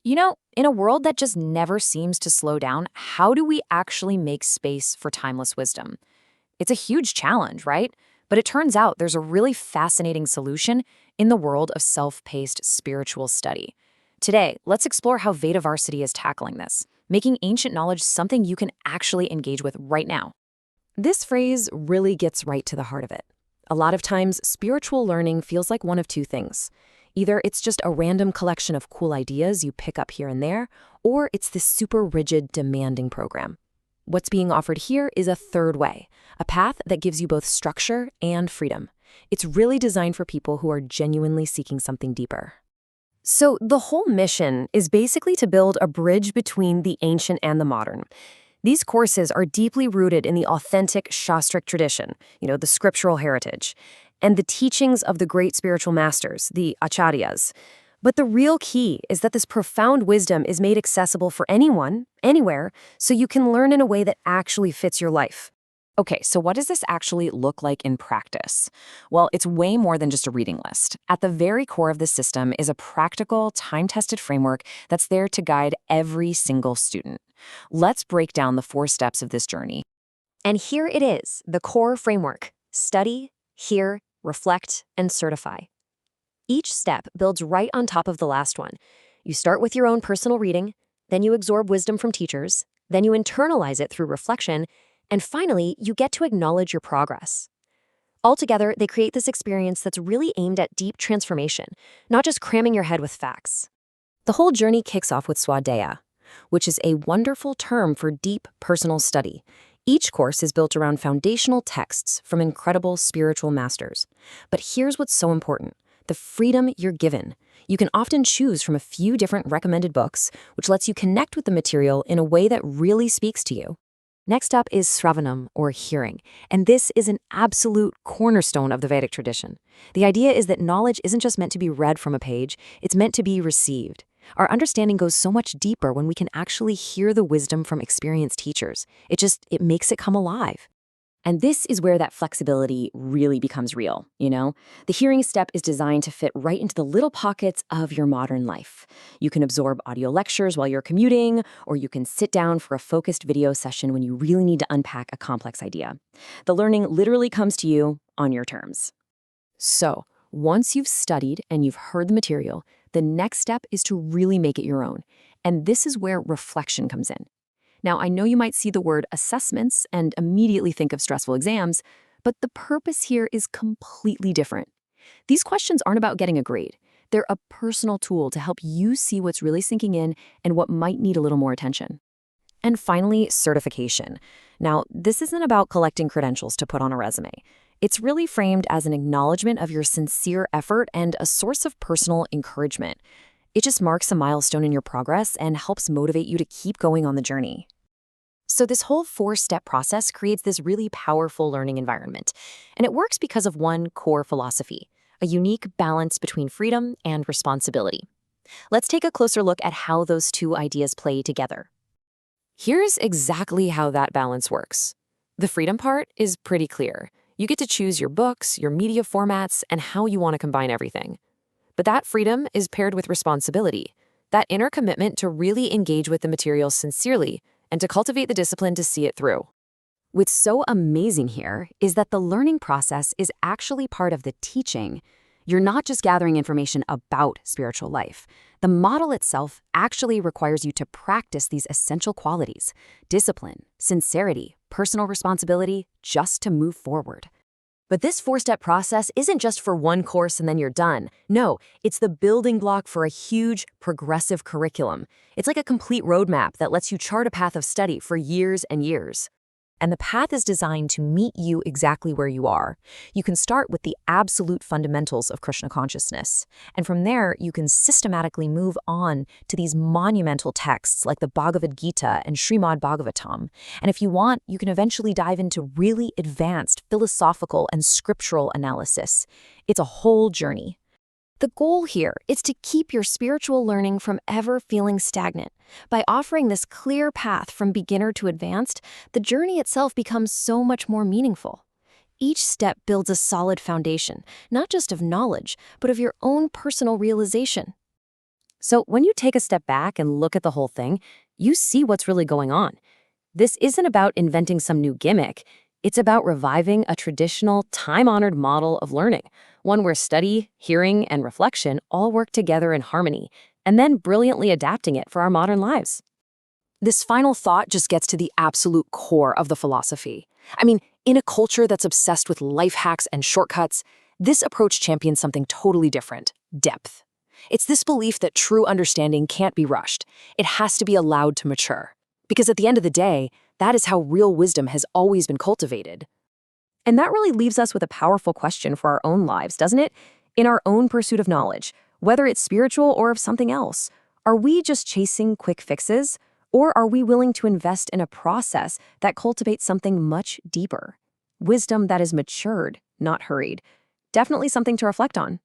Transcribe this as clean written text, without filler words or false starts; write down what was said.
In a world that just never seems to slow down, how do we actually make space for timeless wisdom? It's a huge challenge, right? But it turns out there's a really fascinating solution in the world of self-paced spiritual study. Today, let's explore how Vedavarsity is tackling this, making ancient knowledge something you can actually engage with right now. This phrase really gets right to the heart of it. A lot of times, spiritual learning feels like one of two things. Either it's just a random collection of cool ideas you pick up here and there, or it's this super rigid, demanding program. What's being offered here is a third way, a path that gives you both structure and freedom. It's really designed for people who are genuinely seeking something deeper. So the whole mission is basically to build a bridge between the ancient and the modern. These courses are deeply rooted in the authentic śāstric tradition, the scriptural heritage, and the teachings of the great spiritual masters, the ācāryas. But the real key is that this profound wisdom is made accessible for anyone, anywhere, so you can learn in a way that actually fits your life. Okay, so what does this actually look like in practice? Well, it's way more than just a reading list. At the very core of the system is a practical, time-tested framework that's there to guide every single student. Let's break down the 4 steps of this journey. And here it is, the core framework: study, hear, reflect, and certify. Each step builds right on top of the last one. You start with your own personal reading, then you absorb wisdom from teachers, then you internalize it through reflection, and finally, you get to acknowledge your progress. Altogether, they create this experience that's really aimed at deep transformation, not just cramming your head with facts. The whole journey kicks off with svādhyaya, which is a wonderful term for deep personal study. Each course is built around foundational texts from incredible spiritual masters. But here's what's so important: the freedom you're given. You can often choose from a few different recommended books, which lets you connect with the material in a way that really speaks to you. Next up is sravanam, or hearing, and this is an absolute cornerstone of the Vedic tradition. The idea is that knowledge isn't just meant to be read from a page, it's meant to be received. Our understanding goes so much deeper when we can actually hear the wisdom from experienced teachers. It makes it come alive. And this is where that flexibility really becomes real, The hearing step is designed to fit right into the little pockets of your modern life. You can absorb audio lectures while you're commuting, or you can sit down for a focused video session when you really need to unpack a complex idea. The learning literally comes to you on your terms. So, once you've studied and you've heard the material, the next step is to really make it your own. And this is where reflection comes in. Now, I know you might see the word assessments and immediately think of stressful exams, but the purpose here is completely different. These questions aren't about getting a grade. They're a personal tool to help you see what's really sinking in and what might need a little more attention. And finally, certification. Now, this isn't about collecting credentials to put on a resume. It's really framed as an acknowledgement of your sincere effort and a source of personal encouragement. It just marks a milestone in your progress and helps motivate you to keep going on the journey. So this whole 4-step process creates this really powerful learning environment. And it works because of one core philosophy: a unique balance between freedom and responsibility. Let's take a closer look at how those two ideas play together. Here's exactly how that balance works. The freedom part is pretty clear. You get to choose your books, your media formats, and how you want to combine everything. But that freedom is paired with responsibility, that inner commitment to really engage with the material sincerely and to cultivate the discipline to see it through. What's so amazing here is that the learning process is actually part of the teaching. You're not just gathering information about spiritual life. The model itself actually requires you to practice these essential qualities: discipline, sincerity, personal responsibility, just to move forward. But this 4-step process isn't just for one course and then you're done. No, it's the building block for a huge, progressive curriculum. It's like a complete roadmap that lets you chart a path of study for years and years. And the path is designed to meet you exactly where you are. You can start with the absolute fundamentals of Kṛṣṇa consciousness, and from there you can systematically move on to these monumental texts like the Bhagavad Gita and Srimad Bhagavatam. And if you want, you can eventually dive into really advanced philosophical and scriptural analysis. It's a whole journey. The goal here is to keep your spiritual learning from ever feeling stagnant. By offering this clear path from beginner to advanced, the journey itself becomes so much more meaningful. Each step builds a solid foundation, not just of knowledge, but of your own personal realization. So when you take a step back and look at the whole thing, you see what's really going on. This isn't about inventing some new gimmick. It's about reviving a traditional, time-honored model of learning, one where study, hearing, and reflection all work together in harmony, and then brilliantly adapting it for our modern lives. This final thought just gets to the absolute core of the philosophy. I mean, in a culture that's obsessed with life hacks and shortcuts, this approach champions something totally different: depth. It's this belief that true understanding can't be rushed. It has to be allowed to mature. Because at the end of the day, that is how real wisdom has always been cultivated. And that really leaves us with a powerful question for our own lives, doesn't it? In our own pursuit of knowledge, whether it's spiritual or of something else, are we just chasing quick fixes? Or are we willing to invest in a process that cultivates something much deeper? Wisdom that is matured, not hurried. Definitely something to reflect on.